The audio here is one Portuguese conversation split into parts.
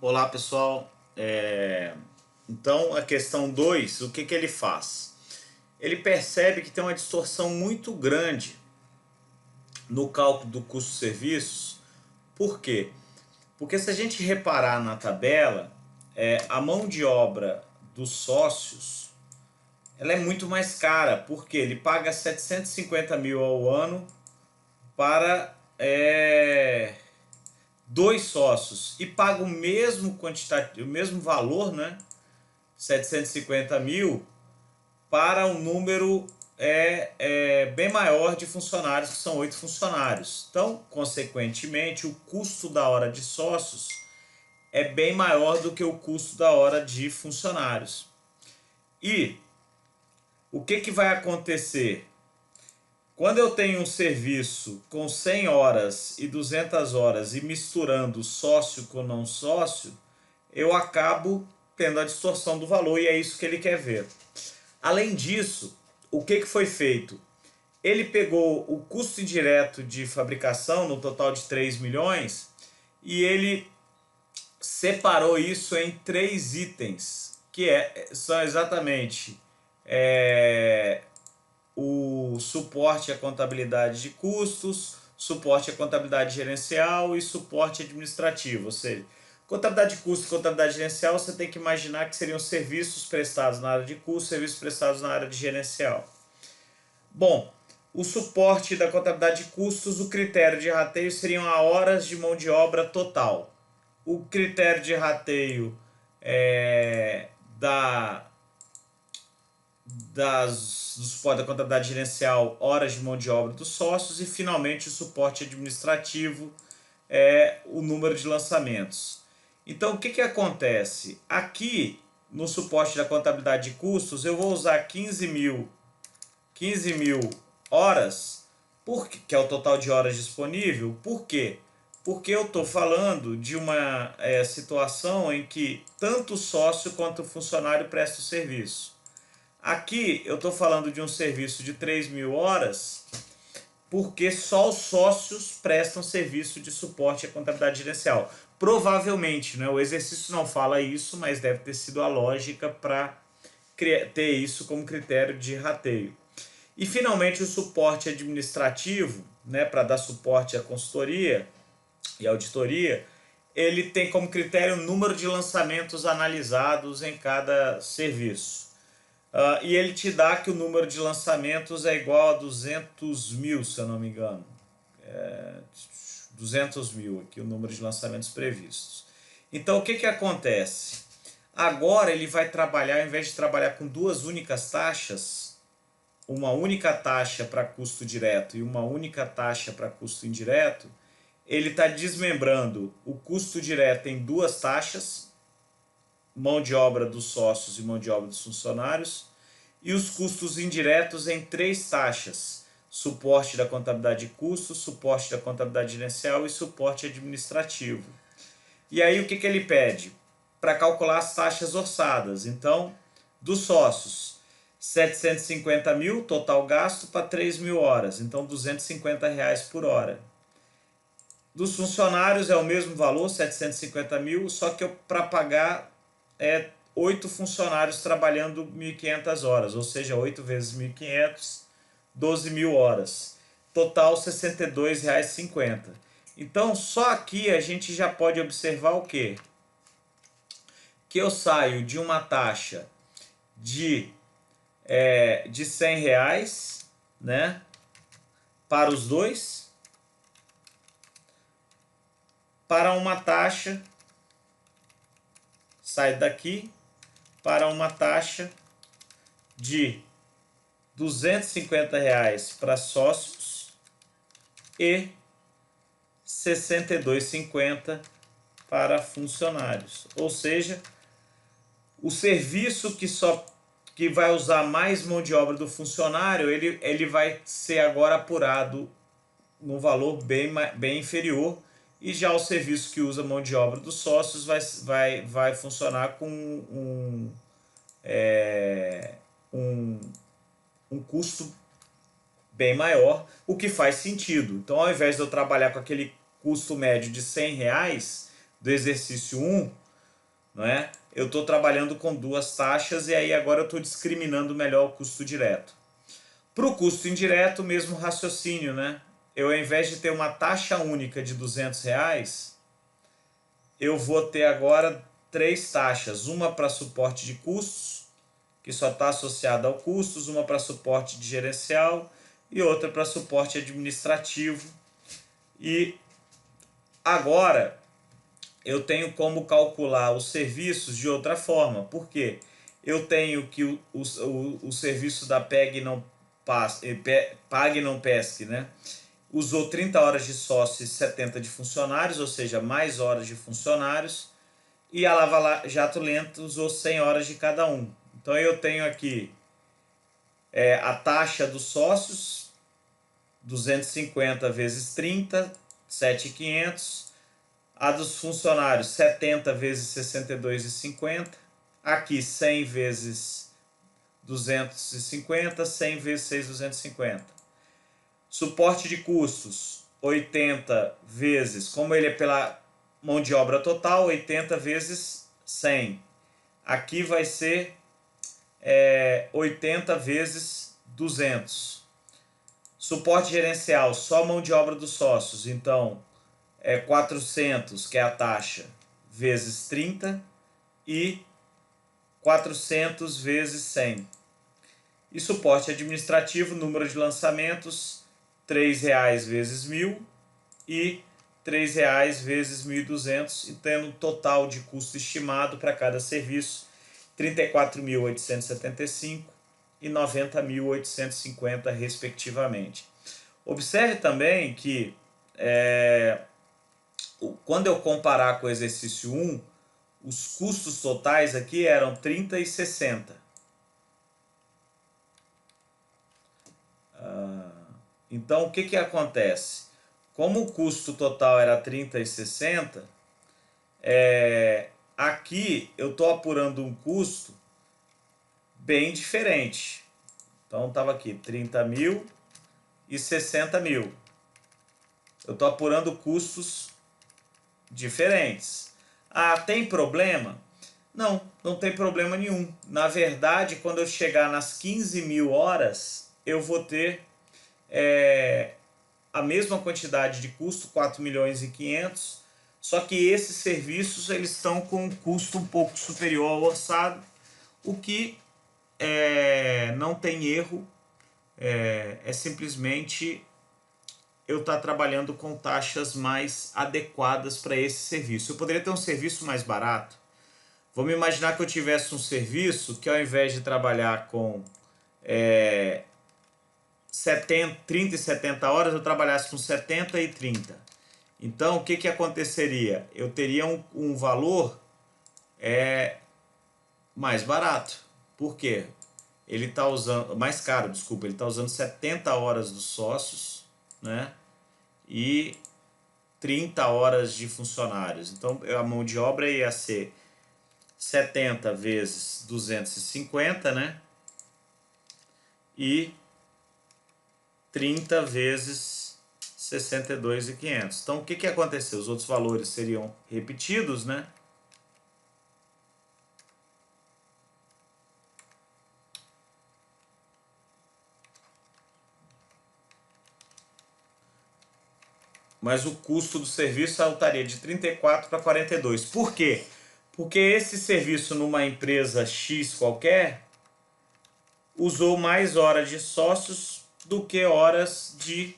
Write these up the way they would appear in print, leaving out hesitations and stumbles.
Olá pessoal, então a questão 2, o que ele faz? Ele percebe que tem uma distorção muito grande no cálculo do custo-serviços. Por quê? Porque se a gente reparar na tabela, a mão de obra dos sócios ela é muito mais cara, porque ele paga 750 mil ao ano para dois sócios e paga o mesmo quantitativo, o mesmo valor, né? 750 mil para um número bem maior de funcionários, que são 8 funcionários. Então, consequentemente, o custo da hora de sócios é bem maior do que o custo da hora de funcionários. E o que vai acontecer? Quando eu tenho um serviço com 100 horas e 200 horas e misturando sócio com não sócio, eu acabo tendo a distorção do valor e é isso que ele quer ver. Além disso, o que foi feito? Ele pegou o custo indireto de fabricação, no total de 3 milhões, e ele separou isso em 3 itens, que são exatamente o suporte à contabilidade de custos, suporte à contabilidade gerencial e suporte administrativo. Ou seja, contabilidade de custo e contabilidade gerencial você tem que imaginar que seriam serviços prestados na área de custo, serviços prestados na área de gerencial. Bom, o suporte da contabilidade de custos, o critério de rateio seriam as horas de mão de obra total. O critério de rateio do suporte da contabilidade gerencial, horas de mão de obra dos sócios, e finalmente o suporte administrativo, o número de lançamentos. Então o que acontece? Aqui no suporte da contabilidade de custos eu vou usar 15 mil horas, que é o total de horas disponível. Por quê? Porque eu estou falando de uma situação em que tanto o sócio quanto o funcionário prestam o serviço. Aqui eu estou falando de um serviço de 3 mil horas, porque só os sócios prestam serviço de suporte à contabilidade gerencial. Provavelmente, né, o exercício não fala isso, mas deve ter sido a lógica para ter isso como critério de rateio. E finalmente o suporte administrativo, né, para dar suporte à consultoria e auditoria, ele tem como critério o número de lançamentos analisados em cada serviço. E ele te dá que o número de lançamentos é igual a 200 mil, se eu não me engano. 200 mil aqui, o número de lançamentos previstos. Então o que acontece? Agora ele vai trabalhar, ao invés de trabalhar com duas únicas taxas, uma única taxa para custo direto e uma única taxa para custo indireto, ele está desmembrando o custo direto em duas taxas, mão de obra dos sócios e mão de obra dos funcionários, e os custos indiretos em 3 taxas: suporte da contabilidade de custos, suporte da contabilidade gerencial e suporte administrativo. E aí o que ele pede? Para calcular as taxas orçadas. Então, dos sócios, 750 mil total gasto para 3 mil horas, então 250 reais por hora. Dos funcionários é o mesmo valor, 750 mil, só que para pagar 8 funcionários trabalhando 1.500 horas, ou seja, 8 vezes 1.500, 12 mil horas. Total R$ 62,50. Então, só aqui a gente já pode observar o quê? Que eu saio de uma taxa de 100 reais, né, para os dois, para uma taxa, sai daqui, para uma taxa de R$ 250 reais para sócios e R$ 62,50 para funcionários. Ou seja, o serviço que vai usar mais mão de obra do funcionário, ele vai ser agora apurado num valor bem inferior, e já o serviço que usa mão de obra dos sócios vai funcionar com um custo bem maior, o que faz sentido. Então, ao invés de eu trabalhar com aquele custo médio de 100 reais do exercício 1, não é? Eu estou trabalhando com duas taxas e aí agora eu estou discriminando melhor o custo direto. Para o custo indireto, o mesmo raciocínio, né? Eu, ao invés de ter uma taxa única de R$ 200, eu vou ter agora três taxas. Uma para suporte de custos, que só está associada ao custos, uma para suporte de gerencial e outra para suporte administrativo. E agora eu tenho como calcular os serviços de outra forma. Por quê? Eu tenho que o serviço da Pague Não Pesque, né? Usou 30 horas de sócio e 70 de funcionários, ou seja, mais horas de funcionários. E a Lava Jato Lento usou 100 horas de cada um. Então eu tenho aqui a taxa dos sócios, 250 vezes 30, 7.500. A dos funcionários, 70 vezes 62,50. Aqui 100 vezes 250, 100 vezes 6.250. Suporte de custos, 80 vezes, como ele é pela mão de obra total, 80 vezes 100. Aqui vai ser 80 vezes 200. Suporte gerencial, só mão de obra dos sócios, então 400, que é a taxa, vezes 30 e 400 vezes 100. E suporte administrativo, número de lançamentos, R$3 vezes 1.000 e R$3 vezes 1.200, e tendo um total de custo estimado para cada serviço, 34.875 e 90.850, respectivamente. Observe também que quando eu comparar com o exercício 1, os custos totais aqui eram 30 e 60. Então, o que acontece? Como o custo total era 30 e 60, aqui eu estou apurando um custo bem diferente. Então, estava aqui 30.000 e 60.000. Eu estou apurando custos diferentes. Ah, tem problema? Não, não tem problema nenhum. Na verdade, quando eu chegar nas 15.000 horas, eu vou ter a mesma quantidade de custo, 4.500.000, só que esses serviços eles estão com um custo um pouco superior ao orçado, o que não tem erro, é simplesmente eu estar trabalhando com taxas mais adequadas para esse serviço. Eu poderia ter um serviço mais barato. Vamos imaginar que eu tivesse um serviço que, ao invés de trabalhar com 30 e 70 horas, eu trabalhasse com 70 e 30. Então, o que aconteceria? Eu teria um valor mais barato. Por quê? Ele está usando, mais caro, desculpa, ele está usando 70 horas dos sócios, né? E 30 horas de funcionários. Então, a mão de obra ia ser 70 vezes 250, né? E 30 vezes 62.500. Então, o que aconteceu? Os outros valores seriam repetidos, né? Mas o custo do serviço saltaria de 34 para 42. Por quê? Porque esse serviço numa empresa X qualquer usou mais horas de sócios do que horas de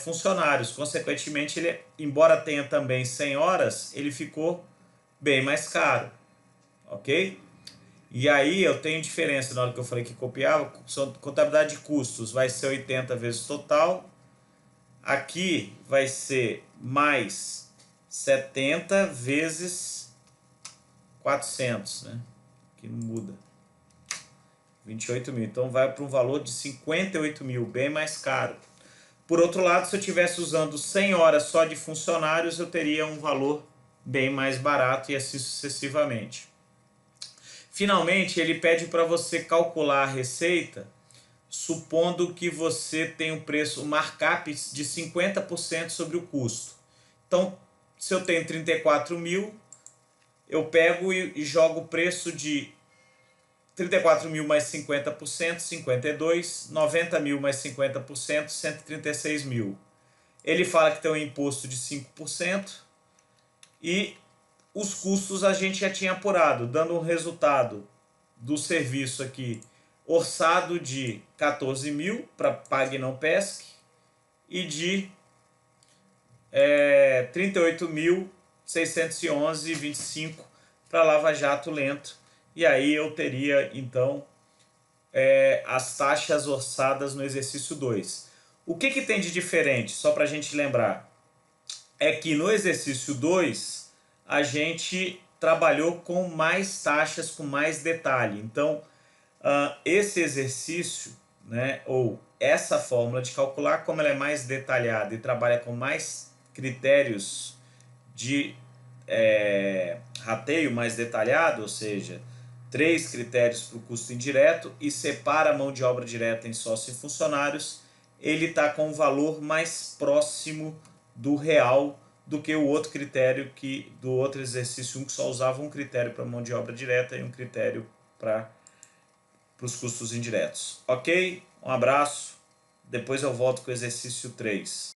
funcionários. Consequentemente, ele, embora tenha também 100 horas, ele ficou bem mais caro. Ok? E aí eu tenho diferença na hora que eu falei que copiava. Contabilidade de custos vai ser 80 vezes total. Aqui vai ser mais 70 vezes 400, né? Que não muda. 28.000. Então vai para um valor de 58.000, bem mais caro. Por outro lado, se eu estivesse usando 100 horas só de funcionários, eu teria um valor bem mais barato e assim sucessivamente. Finalmente, ele pede para você calcular a receita, supondo que você tem um preço, um markup de 50% sobre o custo. Então, se eu tenho 34.000, eu pego e jogo o preço de 34 mil mais 50%, 52, 90 mil mais 50%, 136 mil. Ele fala que tem um imposto de 5% e os custos a gente já tinha apurado, dando um resultado do serviço aqui orçado de 14 mil para Pague Não Pesque e de 38.611,25 para Lava Jato Lento. E aí eu teria então as taxas orçadas no exercício 2. O que tem de diferente, só para a gente lembrar, é que no exercício 2 a gente trabalhou com mais taxas, com mais detalhe. Então, esse exercício, né, ou essa fórmula de calcular, como ela é mais detalhada e trabalha com mais critérios de rateio mais detalhado, ou seja, 3 critérios para o custo indireto e separa a mão de obra direta em sócio e funcionários, ele está com um valor mais próximo do real do que o outro critério do outro exercício 1, que só usava um critério para mão de obra direta e um critério para os custos indiretos. Ok? Um abraço. Depois eu volto com o exercício 3.